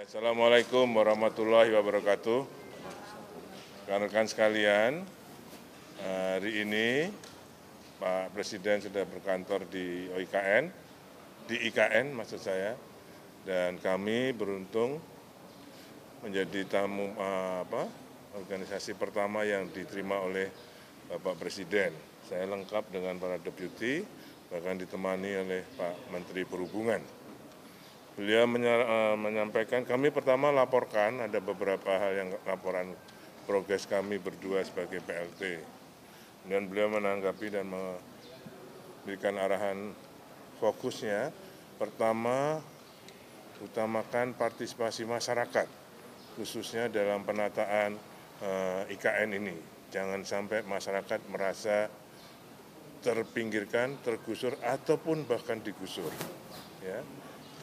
Assalamualaikum warahmatullahi wabarakatuh. Rekan-rekan sekalian, hari ini Pak Presiden sudah berkantor di IKN maksud saya, dan kami beruntung menjadi tamu organisasi pertama yang diterima oleh Bapak Presiden. Saya lengkap dengan para deputi, bahkan ditemani oleh Pak Menteri Perhubungan. Beliau menyampaikan, kami pertama laporkan ada beberapa hal yang laporan progres kami berdua sebagai PLT. Dan beliau menanggapi dan memberikan arahan fokusnya. Pertama, utamakan partisipasi masyarakat, khususnya dalam penataan IKN ini. Jangan sampai masyarakat merasa terpinggirkan, tergusur, ataupun bahkan digusur. Ya.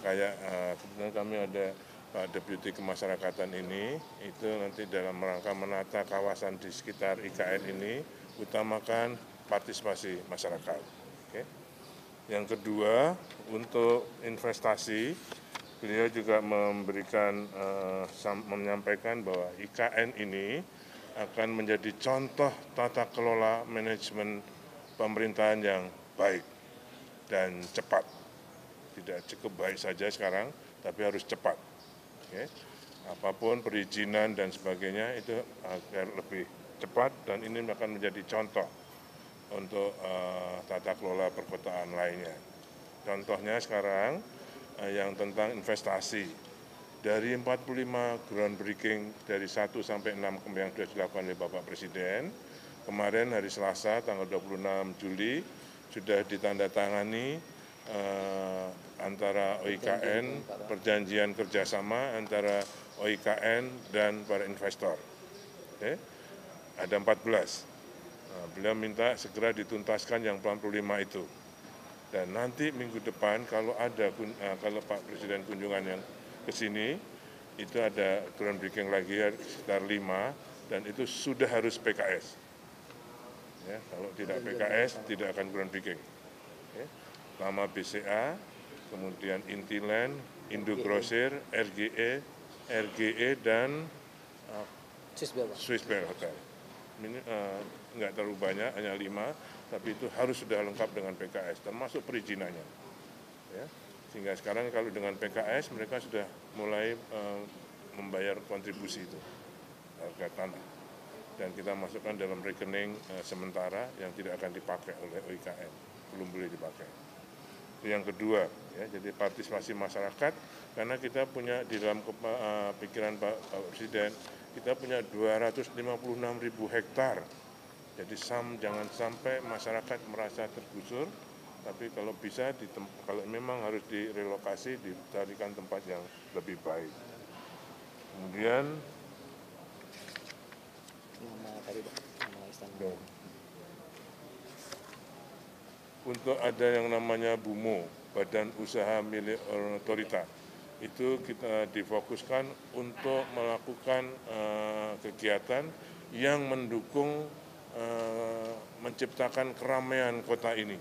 Kayak kebetulan kami ada Pak Deputi Kemasyarakatan ini, itu nanti dalam rangka menata kawasan di sekitar IKN ini, utamakan partisipasi masyarakat. Oke. Yang kedua, untuk investasi, beliau juga menyampaikan bahwa IKN ini akan menjadi contoh tata kelola manajemen pemerintahan yang baik dan cepat. Tidak cukup baik saja sekarang, tapi harus cepat. Oke. Apapun perizinan dan sebagainya itu agar lebih cepat, dan ini akan menjadi contoh untuk tata kelola perkotaan lainnya. Contohnya sekarang yang tentang investasi. Dari 45 groundbreaking dari 1 sampai 6 yang sudah dilakukan oleh Bapak Presiden, kemarin hari Selasa tanggal 26 Juli sudah ditandatangani antara OIKN, perjanjian kerjasama antara OIKN dan para investor. Oke. Ada 14. Beliau minta segera dituntaskan yang 45 itu. Dan nanti minggu depan kalau Pak Presiden kunjungan yang ke sini, itu ada groundbreaking lagi sekitar 5, dan itu sudah harus PKS. Ya, kalau tidak PKS tidak akan groundbreaking. Okay. Pertama BCA, kemudian Intiland, Indogrosir, RGE dan Swissbell Hotel. Ini nggak terlalu banyak, hanya 5, tapi itu harus sudah lengkap dengan PKS, termasuk perizinannya. Ya. Sehingga sekarang kalau dengan PKS mereka sudah mulai membayar kontribusi itu, harga tanah. Dan kita masukkan dalam rekening sementara yang tidak akan dipakai oleh OIKN, belum boleh dipakai. Yang kedua, ya, jadi partisipasi masyarakat, karena kita punya di dalam pikiran Pak Presiden, kita punya 256.000 hektar. Jadi jangan sampai masyarakat merasa tergusur, tapi kalau bisa, kalau memang harus direlokasi, dicarikan tempat yang lebih baik. Kemudian, untuk ada yang namanya BUMO, Badan Usaha Milik Otorita, itu kita difokuskan untuk melakukan kegiatan yang mendukung menciptakan keramaian kota ini.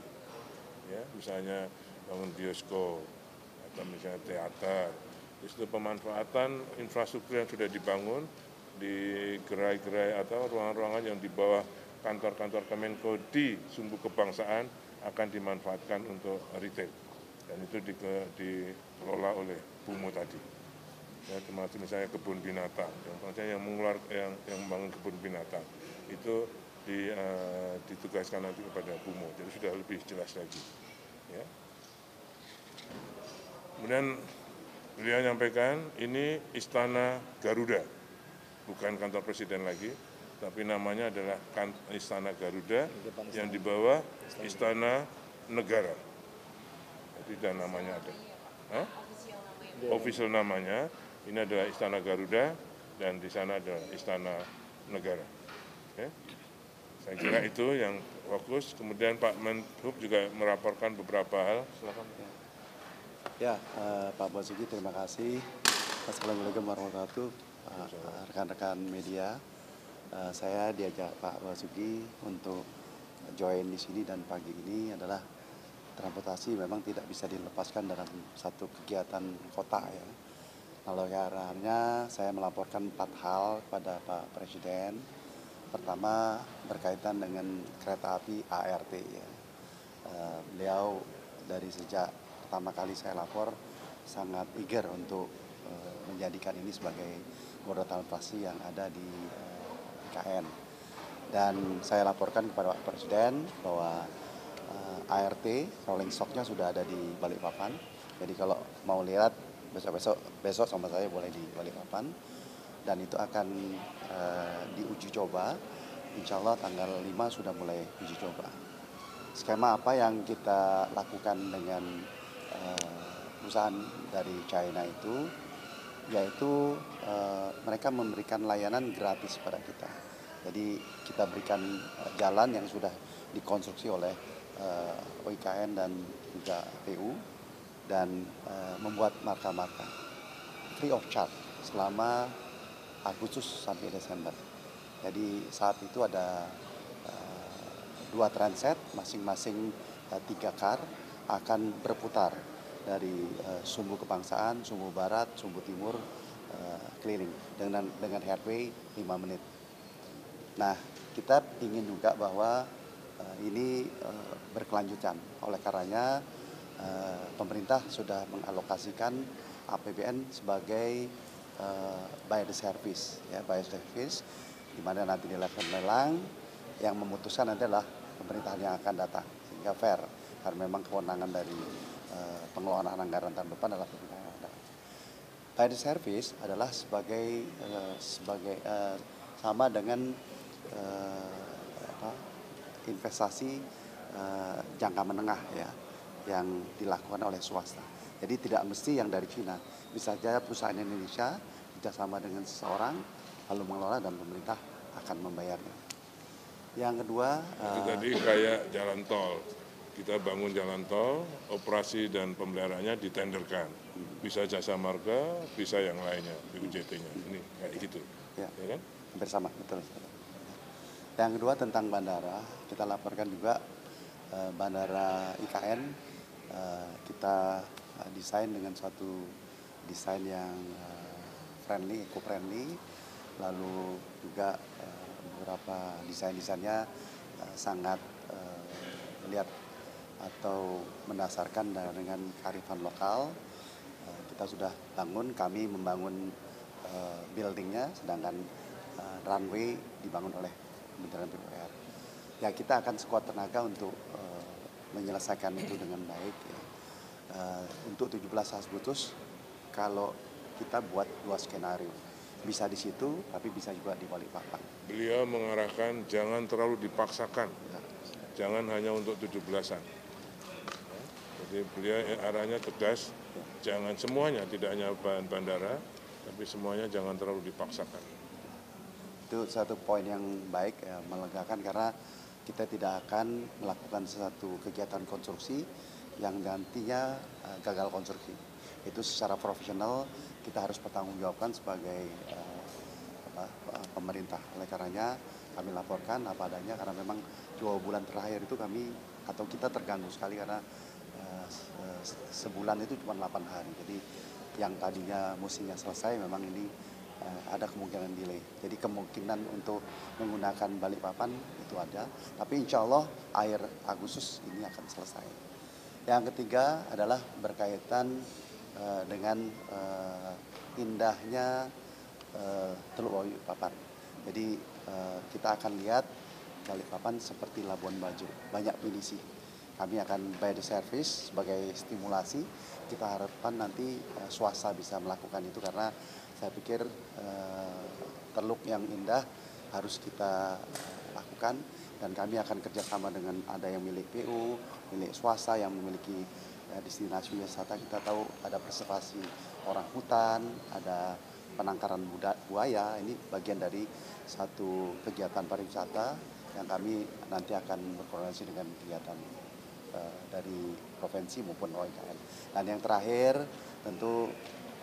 Ya, misalnya bangun bioskop, atau misalnya teater. Itu pemanfaatan infrastruktur yang sudah dibangun di gerai-gerai atau ruangan-ruangan yang di bawah kantor-kantor Kemenko di Sumbu Kebangsaan akan dimanfaatkan untuk retail, dan itu dikelola oleh BUMO tadi. Ya, termasuk misalnya kebun binatang, yang membangun kebun binatang itu ditugaskan nanti kepada BUMO, jadi sudah lebih jelas lagi. Ya. Kemudian beliau menyampaikan ini Istana Garuda, bukan kantor presiden lagi, tapi namanya adalah Istana Garuda yang di bawah Istana Negara. Jadi dan namanya ada. Official namanya ini adalah Istana Garuda, dan di sana ada Istana Negara. Oke. Saya kira itu yang fokus. Kemudian Pak Menhub juga melaporkan beberapa hal. Silakan. Ya, Pak Basuki, terima kasih. Assalamualaikum warahmatullahi wabarakatuh. Rekan-rekan media. Saya diajak Pak Basuki untuk join di sini, dan pagi ini adalah transportasi memang tidak bisa dilepaskan dalam satu kegiatan kota, ya. Lalu karena saya melaporkan 4 hal kepada Pak Presiden. Pertama berkaitan dengan kereta api ART ya. Beliau dari sejak pertama kali saya lapor sangat eager untuk menjadikan ini sebagai moda transportasi yang ada di IKN. Dan saya laporkan kepada Pak Presiden bahwa ART rolling stocknya sudah ada di Balikpapan. Jadi kalau mau lihat besok sama saya boleh di Balikpapan. Dan itu akan diuji coba. Insya Allah tanggal 5 sudah mulai uji coba. Skema apa yang kita lakukan dengan perusahaan dari China itu, yaitu mereka memberikan layanan gratis pada kita. Jadi kita berikan jalan yang sudah dikonstruksi oleh OIKN dan juga PU dan membuat marka-marka free of charge selama Agustus sampai Desember. Jadi saat itu ada 2 transit, masing-masing 3 kar akan berputar dari Sumbu Kebangsaan, Sumbu Barat, Sumbu Timur, keliling dengan headway 5 menit. Nah, kita ingin juga bahwa ini berkelanjutan. Oleh karenanya pemerintah sudah mengalokasikan APBN sebagai by the service, ya, by the service, di mana nanti dilakukan lelang, yang memutuskan nanti adalah pemerintahan yang akan datang, sehingga fair, karena memang kewenangan dari pengelolaan anggaran tahun depan adalah pemerintahan yang ada. By the service adalah sebagai sama dengan investasi jangka menengah ya, yang dilakukan oleh swasta. Jadi tidak mesti yang dari Cina, bisa saja perusahaan Indonesia kerjasama dengan seseorang lalu mengelola dan pemerintah akan membayarnya. Yang kedua, itu tadi kayak jalan tol. Kita bangun jalan tol, operasi dan pemeliharaannya ditenderkan. Bisa jasa marga, bisa yang lainnya, BUJT-nya. Ini kayak gitu. Ya kan? Hampir sama, betul. Yang kedua tentang bandara, kita laporkan juga bandara IKN kita desain dengan suatu desain yang friendly, eco-friendly, lalu juga beberapa desainnya sangat melihat atau mendasarkan dengan kearifan lokal. Kita sudah bangun, kami membangun buildingnya, sedangkan runway dibangun oleh Kementerian PUPR. Ya, kita akan sekuat tenaga untuk menyelesaikan itu dengan baik. Ya. Untuk 17 Agustus, kalau kita buat 2 skenario, bisa di situ, tapi bisa juga di Balikpapan. Beliau mengarahkan jangan terlalu dipaksakan, jangan hanya untuk 17-an. Jadi beliau arahnya tegas, jangan semuanya, tidak hanya bandara, tapi semuanya jangan terlalu dipaksakan. Itu satu poin yang baik, ya, melegakan, karena kita tidak akan melakukan sesuatu kegiatan konstruksi yang nantinya gagal konstruksi. Itu secara profesional kita harus bertanggungjawabkan sebagai pemerintah. Oleh karenanya kami laporkan apa adanya, karena memang 2 bulan terakhir itu kami atau kita terganggu sekali karena sebulan itu cuma 8 hari. Jadi yang tadinya mestinya selesai memang ini ada kemungkinan delay. Jadi kemungkinan untuk menggunakan Balikpapan itu ada, tapi insya Allah akhir Agustus ini akan selesai. Yang ketiga adalah berkaitan dengan indahnya Teluk Balikpapan. Jadi kita akan lihat Balikpapan seperti Labuan Bajo, banyak pinisi. Kami akan by the service sebagai stimulasi. Kita harapkan nanti swasta bisa melakukan itu, karena saya pikir teluk yang indah harus kita lakukan, dan kami akan kerjasama dengan ada yang milik PU, milik swasta yang memiliki destinasi wisata. Kita tahu ada preservasi orang hutan, ada penangkaran buaya. Ini bagian dari satu kegiatan pariwisata yang kami nanti akan berkoordinasi dengan kegiatan dari provinsi maupun OIKN. Dan yang terakhir tentu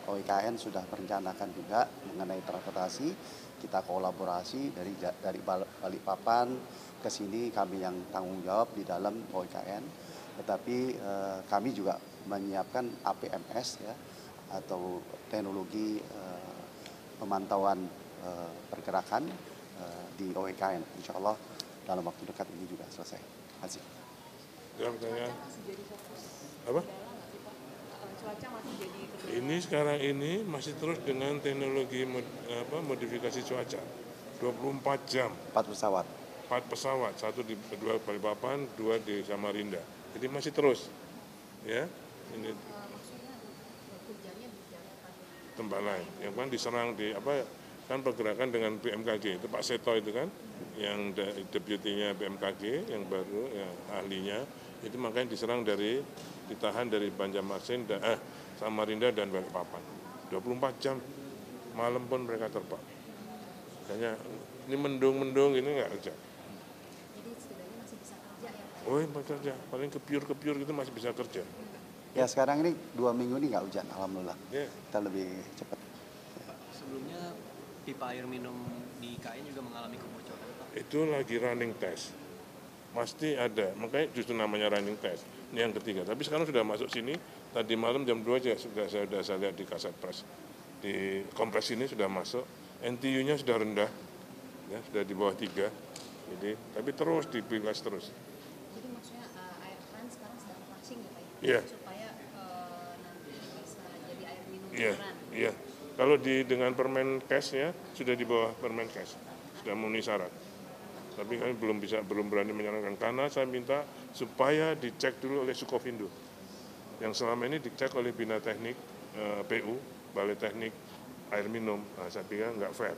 OIKN sudah merencanakan juga mengenai transportasi. Kita kolaborasi dari Balikpapan ke sini, kami yang tanggung jawab di dalam OIKN. Tetapi kami juga menyiapkan APMS ya, atau teknologi pemantauan pergerakan di OEKN. Insya Allah dalam waktu dekat ini juga selesai. Terima kasih. Pertanyaan masih jadi fokus apa? kendala nggak sih Pak? Cuaca masih jadi kendala. Ini sekarang ini masih terus dengan teknologi modifikasi cuaca. 24 jam. 4 pesawat. 4 pesawat, 1 di Balikpapan, 2 di Samarinda. Jadi masih terus. Ya. Ini Maksudnya hujannya di daerah tempat lain. Yang kan diserang di kan pergerakan dengan BMKG. Itu Pak Seto itu kan yang deputinya BMKG yang baru yang ahlinya itu makanya ditahan dari Banjarmasin dan Samarinda dan Balikpapan. 24 jam malam pun mereka terbang. Makanya ini mendung ini nggak kerja. jadi setidaknya masih bisa kerja ya Pak? Oh, kerja. Paling kepiur gitu masih bisa kerja. Ya sekarang ini 2 minggu ini nggak hujan, alhamdulillah. Ya. Kita lebih cepat. Pak, sebelumnya pipa air minum di IKN juga mengalami kebocoran, Pak. Itu lagi running test. Pasti ada, makanya justru namanya running test. Ini yang ketiga. Tapi sekarang sudah masuk sini, tadi malam jam 2 aja saya lihat di Kaset Press. Di kompleks ini sudah masuk, NTU-nya sudah rendah, ya, sudah di bawah 3. Jadi, tapi terus dipilas terus. Jadi maksudnya air trans sekarang sedang flushing ya Pak? Iya. Supaya nanti bisa jadi air minum Iya, beneran. iya. Kalau dengan permen cash-nya sudah di bawah permen cash, sudah memenuhi syarat. Tapi kami belum berani menyarankan karena saya minta supaya dicek dulu oleh Sukovindo. Yang selama ini dicek oleh Bina Teknik PU, Balai Teknik Air Minum. Nah, saya pikir nggak fair.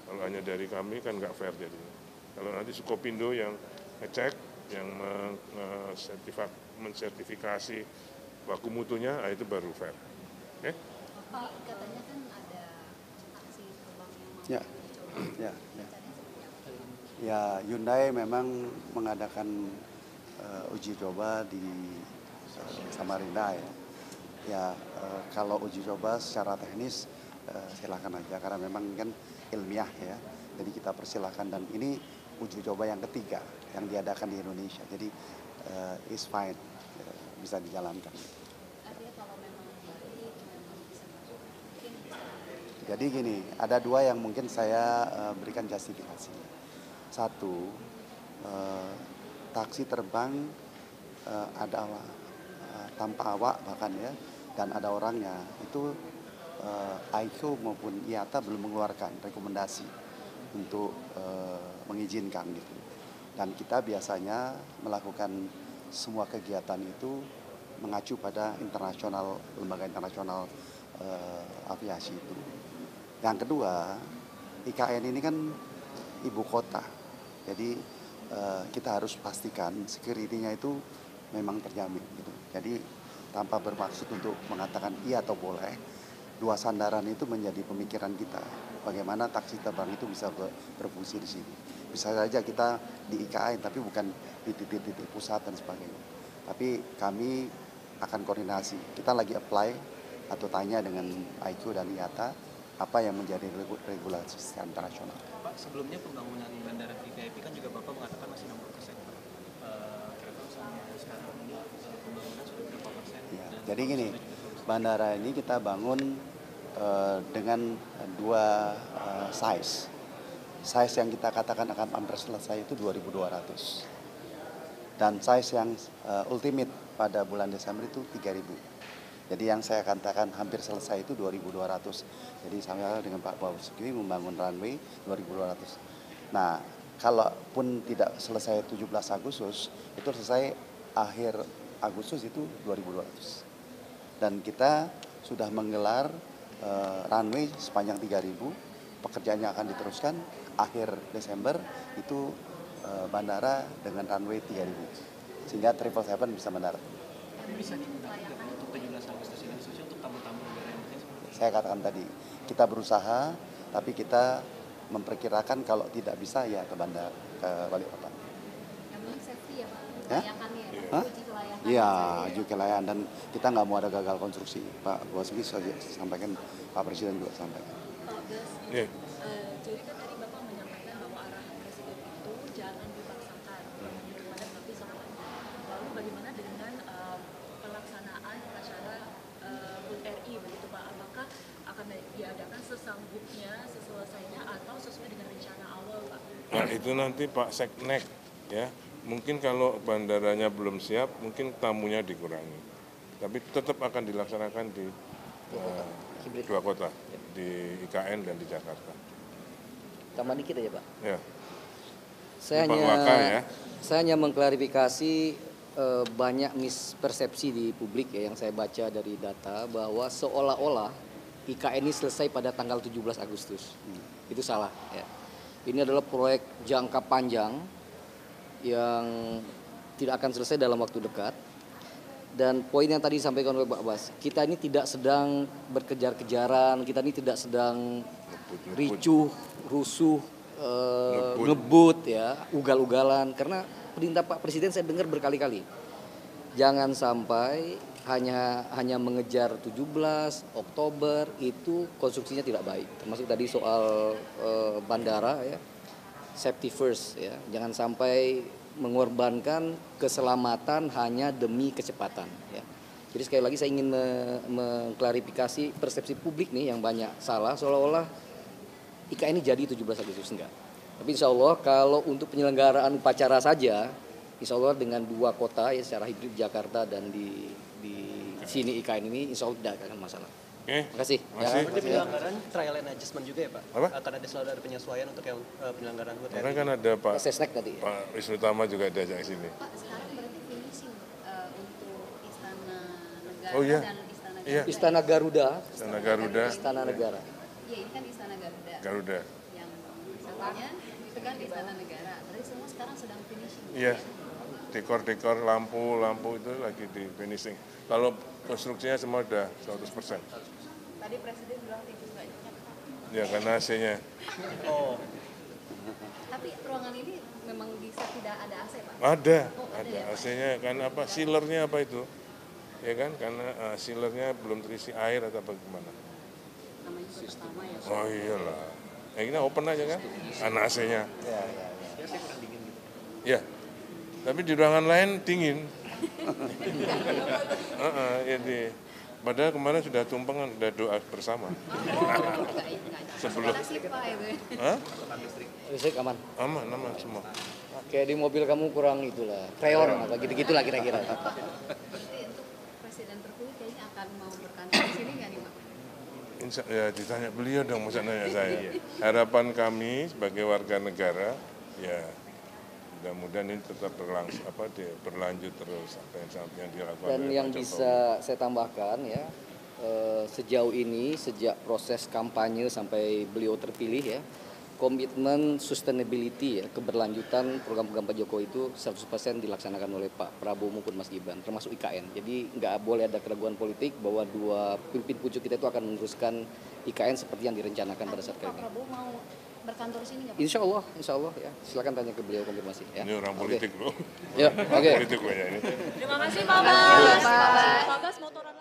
Kalau hanya dari kami kan nggak fair jadinya. Kalau nanti Sukovindo yang ngecek, yang mensertifikasi baku mutunya, itu baru fair. Oke? Pak, katanya kan ada taksi terbang yang mau Ya. dicoba. Ya, ya. Rencananya seperti apa? Ya, Hyundai memang mengadakan uji coba di Samarinda ya. Ya, kalau uji coba secara teknis silakan aja karena memang kan ilmiah ya. Jadi kita persilahkan dan ini uji coba yang ketiga yang diadakan di Indonesia. Jadi is fine, bisa dijalankan. Artinya kalau memang baik, memang bisa masuk, mungkin bisa. Jadi gini, ada 2 yang mungkin saya berikan justifikasi. Satu, taksi terbang ada tanpa awak bahkan ya, dan ada orangnya. Itu ICAO maupun IATA belum mengeluarkan rekomendasi untuk mengizinkan gitu. Dan kita biasanya melakukan semua kegiatan itu mengacu pada lembaga internasional aviasi itu. Yang kedua, IKN ini kan ibu kota, jadi kita harus pastikan security-nya itu memang terjamin. Gitu. Jadi tanpa bermaksud untuk mengatakan iya atau boleh, 2 sandaran itu menjadi pemikiran kita. Bagaimana taksi terbang itu bisa berfungsi di sini. Bisa saja kita di IKN, tapi bukan di titik-titik pusat dan sebagainya. Tapi kami akan koordinasi. Kita lagi apply atau tanya dengan IQ dan IATA apa yang menjadi regulasi secara internasional. Pak, sebelumnya pembangunan bandara VIP kan juga Bapak mengatakan masih 60%, Pak. Kira-kira sama sekarang ini pembangunan sudah berapa persen? Ya, jadi gini, bandara ini kita bangun dengan 2 size. Size yang kita katakan akan hampir selesai itu 2.200. Dan size yang ultimate pada bulan Desember itu 3.000. Jadi yang saya katakan hampir selesai itu 2.200. Jadi saya dengan Pak Basuki membangun runway 2.200. Nah, kalaupun tidak selesai 17 Agustus, itu selesai akhir Agustus itu 2.200. Dan kita sudah menggelar runway sepanjang 3.000. Pekerjaannya akan diteruskan akhir Desember itu bandara dengan runway 3.000. Sehingga 777 bisa mendarat. Tapi bisa digunakan nggak Pak untuk 17 Agustus ini, khususnya untuk tamu-tamu negara yang penting seperti Saya katakan tadi, kita berusaha, tapi kita memperkirakan kalau tidak bisa ya ke bandara, ke Balikpapan. Yang penting safety ya Pak, Ya? kelayakannya ya Pak, Hah? uji kelayakan. Iya, uji kelayakan dan kita nggak mau ada gagal konstruksi. Pak Basuki sampaikan, Pak Presiden juga sampaikan. Pak Gus, Iya. jadi kan tadi Bapak menyampaikan bahwa arahan Presiden itu jangan dipaksakan kepada tapi semuanya. Lalu bagaimana dengan pelaksanaan upacara HUT RI begitu Pak? Apakah akan diadakan sesanggupnya, seselesainya, atau sesuai dengan rencana awal, Pak? Nah itu nanti Pak Seknek ya. Mungkin kalau bandaranya belum siap, mungkin tamunya dikurangi. Tapi tetap akan dilaksanakan di dua kota, di IKN dan di Jakarta. Tambah dikit aja Pak. Ya. Saya Pak Waka, ya. hanya mengklarifikasi banyak mispersepsi di publik ya yang saya baca dari data bahwa seolah-olah IKN ini selesai pada tanggal 17 Agustus. Itu salah ya. Ini adalah proyek jangka panjang yang tidak akan selesai dalam waktu dekat. Dan poin yang tadi disampaikan oleh Pak Bas, kita ini tidak sedang berkejar-kejaran, kita ini tidak sedang ricuh, rusuh, ngebut ya, ugal-ugalan. Karena perintah Pak Presiden saya dengar berkali-kali, jangan sampai hanya mengejar 17 Oktober, itu konstruksinya tidak baik. Termasuk tadi soal bandara ya, safety first ya, jangan sampai mengorbankan keselamatan hanya demi kecepatan ya. Jadi sekali lagi saya ingin mengklarifikasi persepsi publik nih yang banyak salah, seolah-olah IKN ini jadi 17 Agustus, enggak. Tapi insya Allah kalau untuk penyelenggaraan upacara saja, insya Allah dengan dua kota ya secara hibrid, Jakarta dan di sini IKN ini insya Allah tidak akan masalah. Oke. Terima kasih. Masih. Berarti penyelenggaraan trial and adjustment juga ya Pak? Apa? Akan ada selalu ada penyesuaian untuk yang penyelenggaraan HUT Karena RI. kan ada Pak Sesnek tadi ya. Pak Wisnu Tama juga diajak ke sini. Pak, sekarang berarti finishing untuk Istana Negara Oh, iya. dan Istana Iya. Garuda. Istana Garuda, Istana Garuda, Istana Negara. Iya, ini kan Istana Garuda. Garuda. Yang satunya itu kan Istana Negara. Berarti semua sekarang sedang finishing. Iya. Dekor-dekor, lampu itu lagi di finishing. Kalau konstruksinya semua udah 100%. Tadi Presiden bilang tipis nggak nyenyak. Ya karena AC-nya. Oh, Tapi ruangan ini memang bisa tidak ada AC, Pak? Ada Oh, ada ya, Pak? AC-nya kan apa? Sealernya apa itu? Ya kan karena sealernya belum terisi air atau bagaimana? Namanya juga pertama ya. Oh iyalah. Ya ini open aja kan? Ada AC-nya. Ya. Tapi di ruangan lain dingin. Ini. Padahal kemarin sudah tumpengan, sudah doa bersama. Sebelum. Kasih Pak itu ya. Hah? Listrik aman. Aman semua. Kayak di mobil kamu kurang itulah, freon apa gitu-gitulah kira-kira. Berarti untuk Presiden terpilih kayaknya akan mau berkantor di sini nggak nih, Pak? Ya ditanya beliau dong, masa nanya saya. Harapan kami sebagai warga negara, ya mudah-mudahan ini tetap berlanjut terus apa yang dilakukan Dan oleh yang Pak Jokowi. bisa saya tambahkan ya, sejauh ini sejak proses kampanye sampai beliau terpilih ya, komitmen sustainability ya, keberlanjutan program-program Pak Jokowi itu 100% dilaksanakan oleh Pak Prabowo maupun Mas Gibran, termasuk IKN. Jadi nggak boleh ada keraguan politik bahwa dua pimpin pucuk kita itu akan meneruskan IKN seperti yang direncanakan pada saat Pak kali ini. Prabowo mau berkantor di sini nggak, Pak? Insya Allah ya. Silakan tanya ke beliau konfirmasi ya. Ini orang politik loh. Ya, oke. Politik banyak ini. Terima kasih Pak Bas. Pak Bas motoran.